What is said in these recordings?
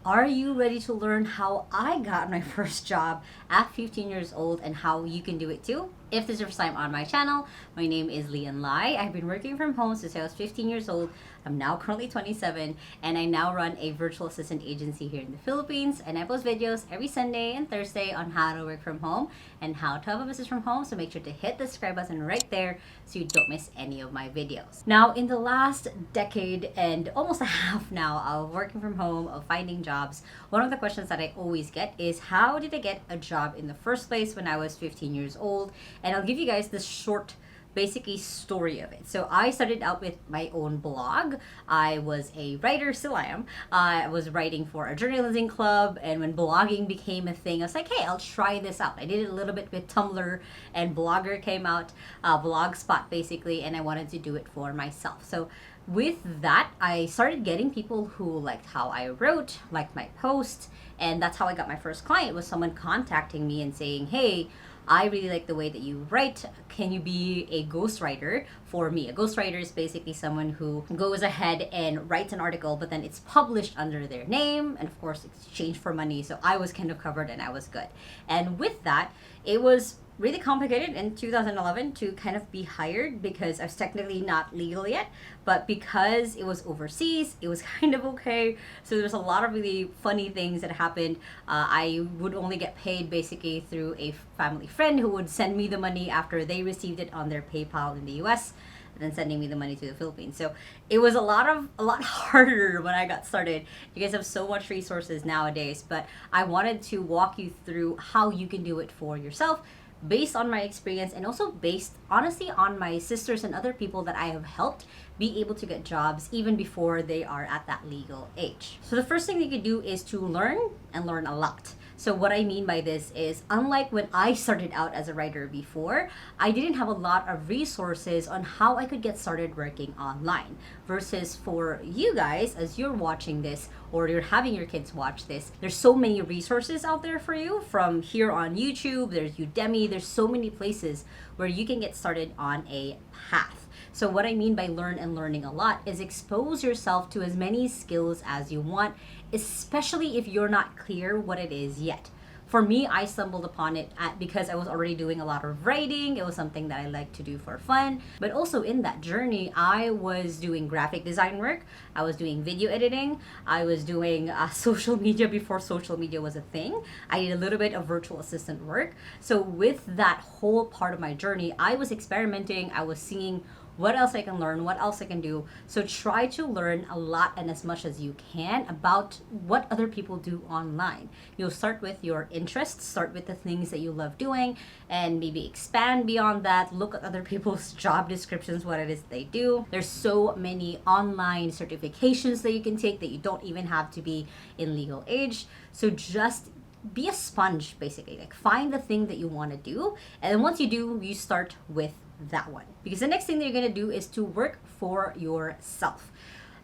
Are you ready to learn how I got my first job at 15 years old and how you can do it too? If this is your first time on my channel, my name is Lian Lai. I've been working from home since I was 15 years old. I'm now currently 27 and I now run a virtual assistant agency here in the Philippines, and I post videos every Sunday and Thursday on how to work from home and how to have a business from home. So make sure to hit the subscribe button right there so you don't miss any of my videos. Now, in the last decade and almost a half now of working from home, of finding jobs, one of the questions that I always get is, how did I get a job in the first place when I was 15 years old? And I'll give you guys this short basically story of it. So I started out with my own blog. I was a writer, still I am. I was writing for a journalism club, and when blogging became a thing, I was like, hey, I'll try this out. I did it a little bit with Tumblr, and Blogger came out, Blogspot basically, and I wanted to do it for myself. So with that, I started getting people who liked how I wrote, liked my posts, and that's how I got my first client, was someone contacting me and saying, hey, I really like the way that you write. Can you be a ghostwriter for me? A ghostwriter is basically someone who goes ahead and writes an article, but then it's published under their name, and of course, it's exchanged for money. So I was kind of covered and I was good. And with that, it was really complicated in 2011 to kind of be hired because I was technically not legal yet, but because it was overseas, it was kind of okay. So there's a lot of really funny things that happened. I would only get paid basically through a family friend who would send me the money after they received it on their PayPal in the US, and then sending me the money to the Philippines. So it was a lot harder when I got started. You guys have so much resources nowadays, but I wanted to walk you through how you can do it for yourself, based on my experience, and also based honestly on my sisters and other people that I have helped be able to get jobs even before they are at that legal age. So the first thing you could do is to learn, and learn a lot. So what I mean by this is, unlike when I started out as a writer before, I didn't have a lot of resources on how I could get started working online. Versus for you guys, as you're watching this or you're having your kids watch this, there's so many resources out there for you. From here on YouTube, there's Udemy, there's so many places where you can get started on a path. So what I mean by learn and learning a lot is expose yourself to as many skills as you want, especially if you're not clear what it is yet. For me, I stumbled upon it because I was already doing a lot of writing. It was something that I like to do for fun. But also in that journey, I was doing graphic design work. I was doing video editing. I was doing social media before social media was a thing. I did a little bit of virtual assistant work. So with that whole part of my journey, I was experimenting. I was seeing what else I can learn, what else I can do. So try to learn a lot and as much as you can about what other people do online. You'll start with your interests, start with the things that you love doing, and maybe expand beyond that. Look at other people's job descriptions, what it is they do. There's so many online certifications that you can take that you don't even have to be in legal age. So just be a sponge, basically. Like, find the thing that you want to do, and then once you do, you start with that one, because the next thing that you're going to do is to work for yourself.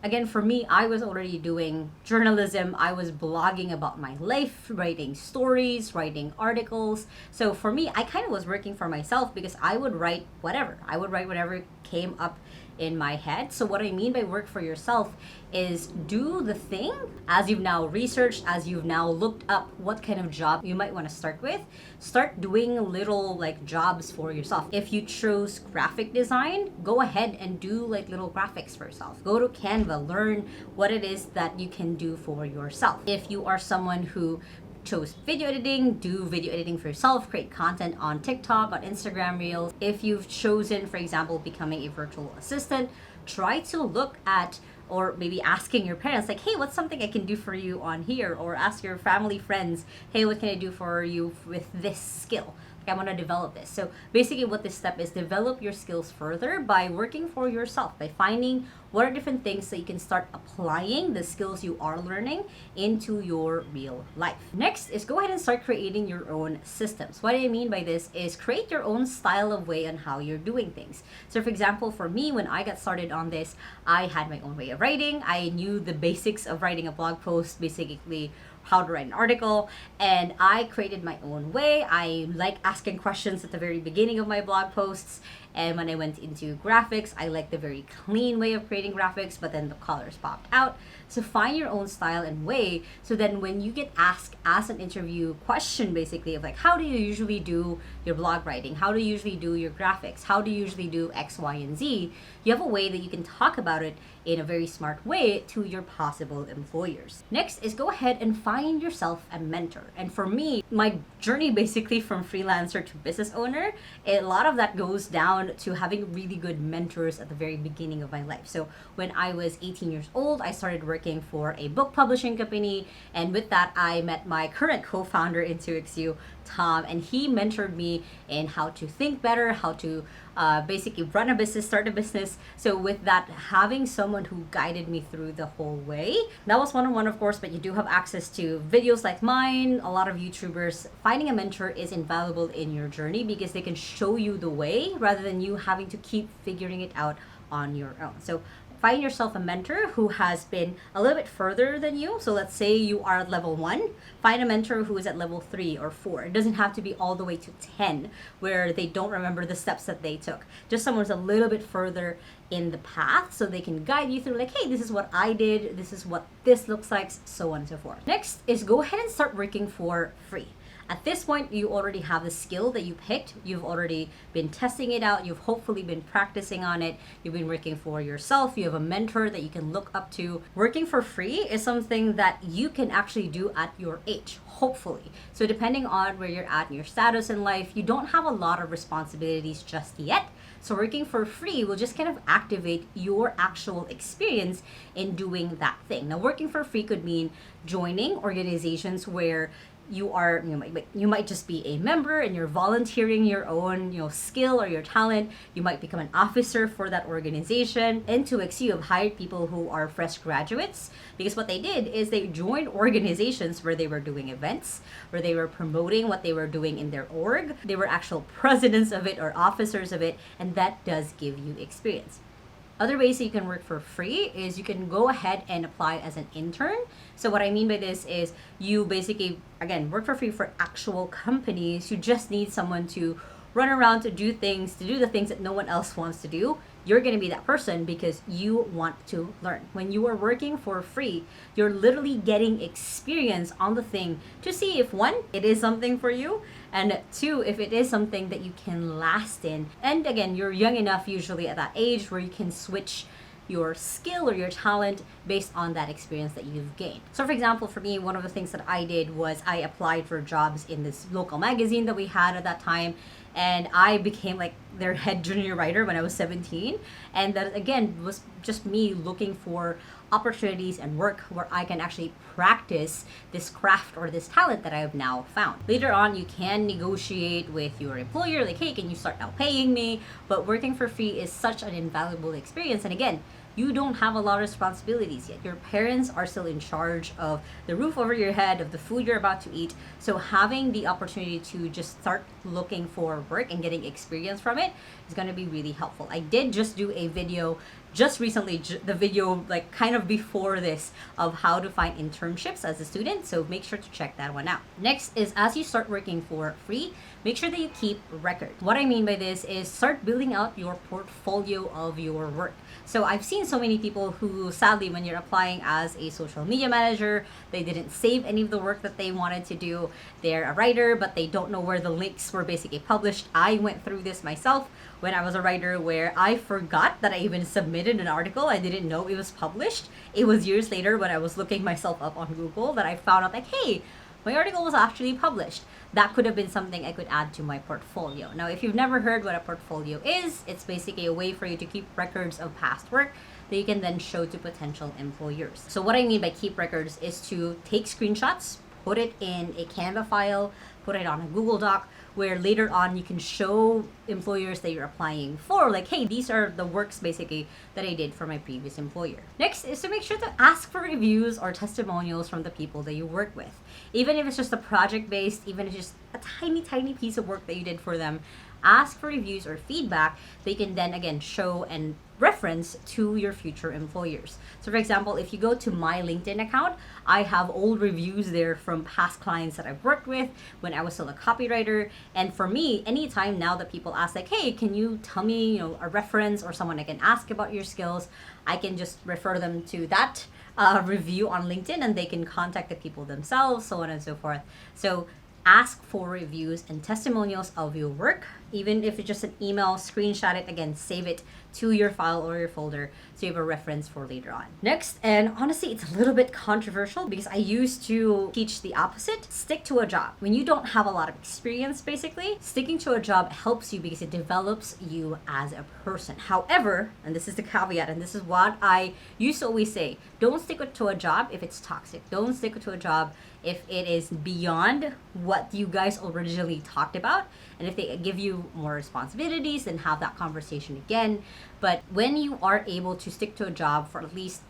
Again, for me, I was already doing journalism. I was blogging about my life, writing stories, writing articles. So for me, I kind of was working for myself because I would write whatever. I would write whatever came up in my head. So what I mean by work for yourself is do the thing as you've now researched, as you've now looked up what kind of job you might want to start with. Start doing little like jobs for yourself. If you chose graphic design, go ahead and do like little graphics for yourself. Go to Canva, learn what it is that you can do for yourself. If you are someone who chose video editing, do video editing for yourself, create content on TikTok, on Instagram Reels. If you've chosen, for example, becoming a virtual assistant, try to look at, or maybe asking your parents, like, hey, what's something I can do for you on here? Or ask your family friends, hey, what can I do for you with this skill? I want to develop this. So basically what this step is, develop your skills further by working for yourself, by finding what are different things that you can start applying the skills you are learning into your real life. Next is go ahead and start creating your own systems. What I mean by this is create your own style of way on how you're doing things. So for example, for me, when I got started on this, I had my own way of writing. I knew the basics of writing a blog post, basically how to write an article, and I created my own way. I like asking questions at the very beginning of my blog posts, And when I went into graphics, I liked the very clean way of creating graphics, but then the colors popped out. So find your own style and way, so then when you get asked as an interview question, basically of like, how do you usually do your blog writing, how do you usually do your graphics, how do you usually do X, Y, and Z, you have a way that you can talk about it in a very smart way to your possible employers. Next is go ahead and find yourself a mentor. And for me, my journey basically from freelancer to business owner, a lot of that goes down to having really good mentors at the very beginning of my life. So when I was 18 years old, I started working for a book publishing company, and with that I met my current co-founder in 2XU, Tom, and he mentored me in how to think better, how to basically run a business, start a business. So with that, having someone who guided me through the whole way, that was one-on-one, of course, but you do have access to videos like mine, a lot of YouTubers. Finding a mentor is invaluable in your journey because they can show you the way rather than you having to keep figuring it out on your own. So find yourself a mentor who has been a little bit further than you. So let's say you are at level 1, find a mentor who is at level 3 or 4. It doesn't have to be all the way to 10 where they don't remember the steps that they took. Just someone's a little bit further in the path so they can guide you through like, hey, this is what I did, this is what this looks like, so on and so forth. Next is go ahead and start working for free. At this point, you already have the skill that you picked. You've already been testing it out. You've hopefully been practicing on it. You've been working for yourself. You have a mentor that you can look up to. Working for free is something that you can actually do at your age, hopefully. So depending on where you're at in your status in life, you don't have a lot of responsibilities just yet. So working for free will just kind of activate your actual experience in doing that thing. Now, working for free could mean joining organizations where you might just be a member and you're volunteering your own skill or your talent. You might become an officer for that organization. In 2XU have hired people who are fresh graduates because what they did is they joined organizations where they were doing events, where they were promoting what they were doing in their org. They were actual presidents of it or officers of it, and that does give you experience. Other ways that you can work for free is you can go ahead and apply as an intern. So what I mean by this is you basically, again, work for free for actual companies. You just need someone to run around to do the things that no one else wants to do. You're going to be that person because you want to learn. When you are working for free, you're literally getting experience on the thing to see if 1, it is something for you, and 2, if it is something that you can last in. And again, you're young enough usually at that age where you can switch your skill or your talent based on that experience that you've gained. So for example, for me, one of the things that I did was I applied for jobs in this local magazine that we had at that time, and I became like their head junior writer when I was 17. And that again was just me looking for opportunities and work where I can actually practice this craft or this talent that I have now found. Later on, you can negotiate with your employer, like, hey, can you start now paying me? But working for free is such an invaluable experience. And again, you don't have a lot of responsibilities yet. Your parents are still in charge of the roof over your head, of the food you're about to eat. So having the opportunity to just start looking for work and getting experience from it is going to be really helpful. I did just do a video just recently, the video like kind of before this, of how to find internships as a student. So make sure to check that one out. Next is, as you start working for free, make sure that you keep record. What I mean by this is start building out your portfolio of your work. So I've seen so many people who, sadly, when you're applying as a social media manager, they didn't save any of the work that they wanted to do. They're a writer, but they don't know where the links were basically published. I went through this myself when I was a writer, where I forgot that I even submitted an article. I didn't know it was published. It was years later when I was looking myself up on Google that I found out like, hey, my article was actually published. That could have been something I could add to my portfolio. Now, if you've never heard what a portfolio is, it's basically a way for you to keep records of past work that you can then show to potential employers. So what I mean by keep records is to take screenshots, put it in a Canva file, put it on a Google Doc, where later on you can show employers that you're applying for, like, hey, these are the works basically that I did for my previous employer. Next is to make sure to ask for reviews or testimonials from the people that you work with. Even if it's just a project based, even if it's just a tiny piece of work that you did for them, ask for reviews or feedback that you can then again show and reference to your future employers. So for example, if you go to my LinkedIn account, I have old reviews there from past clients that I've worked with when I was still a copywriter. And for me, anytime now that people ask like, hey, can you tell me, a reference or someone I can ask about your skills, I can just refer them to that review on LinkedIn and they can contact the people themselves, so on and so forth. So ask for reviews and testimonials of your work, even if it's just an email, screenshot it, again, save it to your file or your folder so you have a reference for later on. Next, and honestly, it's a little bit controversial because I used to teach the opposite: stick to a job. When you don't have a lot of experience, basically, sticking to a job helps you because it develops you as a person. However, and this is the caveat, and this is what I used to always say, don't stick to a job if it's toxic. Don't stick to a job if it is beyond what you guys originally talked about. And if they give you more responsibilities, then have that conversation again. But when you are able to stick to a job for at least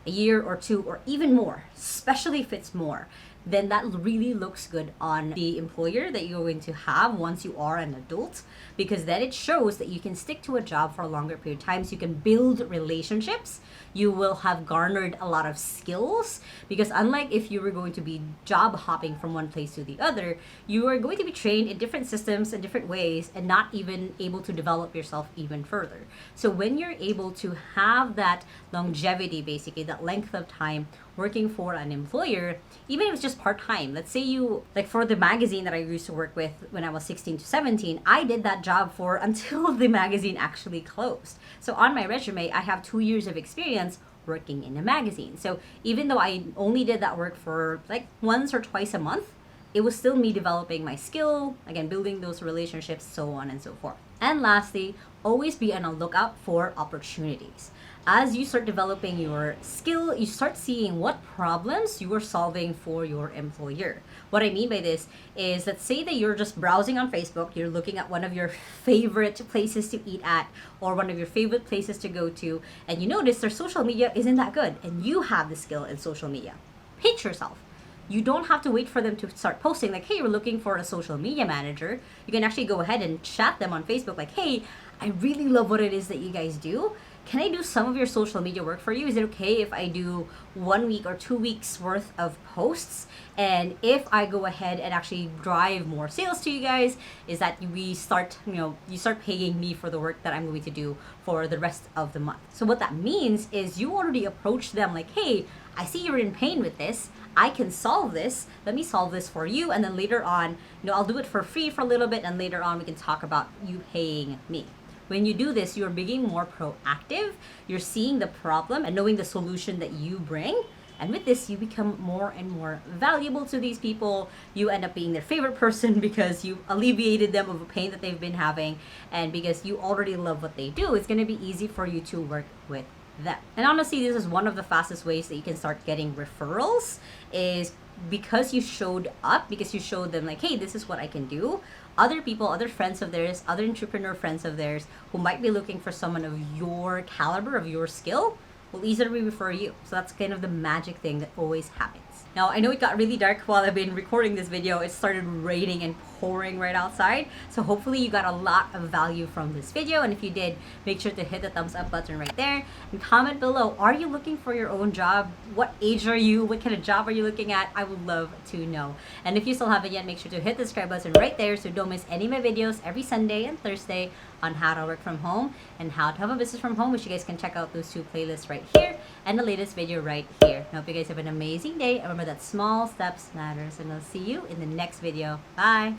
a year or two or even more, especially if it's more, then that really looks good on the employer that you're going to have once you are an adult, because then it shows that you can stick to a job for a longer period of time. So you can build relationships. You will have garnered a lot of skills, because unlike if you were going to be job hopping from one place to the other, you are going to be trained in different systems in different ways and not even able to develop yourself even further. So when you're able to have that longevity, basically that length of time working for an employer, even if it's just part-time, let's say you, like for the magazine that I used to work with when I was 16 to 17, I did that job for until the magazine actually closed. So on my resume, I have 2 years of experience working in a magazine. So even though I only did that work for like once or twice a month, it was still me developing my skill, again, building those relationships, so on and so forth. And lastly, always be on a lookout for opportunities. As you start developing your skill, you start seeing what problems you are solving for your employer. What I mean by this is, let's say that you're just browsing on Facebook, you're looking at one of your favorite places to eat at or one of your favorite places to go to, and you notice their social media isn't that good, and you have the skill in social media. Pitch yourself. You don't have to wait for them to start posting like, hey, we're looking for a social media manager. You can actually go ahead and chat them on Facebook like, hey, I really love what it is that you guys do. Can I do some of your social media work for you? Is it okay if I do 1 week or 2 weeks worth of posts? And if I go ahead and actually drive more sales to you guys, is that we start, you start paying me for the work that I'm going to do for the rest of the month. So what that means is you already approach them like, hey, I see you're in pain with this. I can solve this. Let me solve this for you. And then later on, I'll do it for free for a little bit. And later on, we can talk about you paying me. When you do this, you're being more proactive. You're seeing the problem and knowing the solution that you bring. And with this, you become more and more valuable to these people. You end up being their favorite person because you alleviated them of a pain that they've been having. And because you already love what they do, it's going to be easy for you to work with them. And honestly, this is one of the fastest ways that you can start getting referrals, is because you showed up, because you showed them like, hey, this is what I can do. Other people, other friends of theirs, other entrepreneur friends of theirs who might be looking for someone of your caliber, of your skill, will easily refer you. So that's kind of the magic thing that always happens. Now, I know it got really dark while I've been recording this video. It started raining and pouring right outside. So hopefully you got a lot of value from this video. And if you did, make sure to hit the thumbs up button right there and comment below. Are you looking for your own job? What age are you? What kind of job are you looking at? I would love to know. And if you still haven't yet, make sure to hit the subscribe button right there so don't miss any of my videos every Sunday and Thursday on how to work from home and how to have a business from home, which you guys can check out those 2 playlists right here and the latest video right here. I hope you guys have an amazing day. Remember that small steps matters, and I'll see you in the next video. Bye.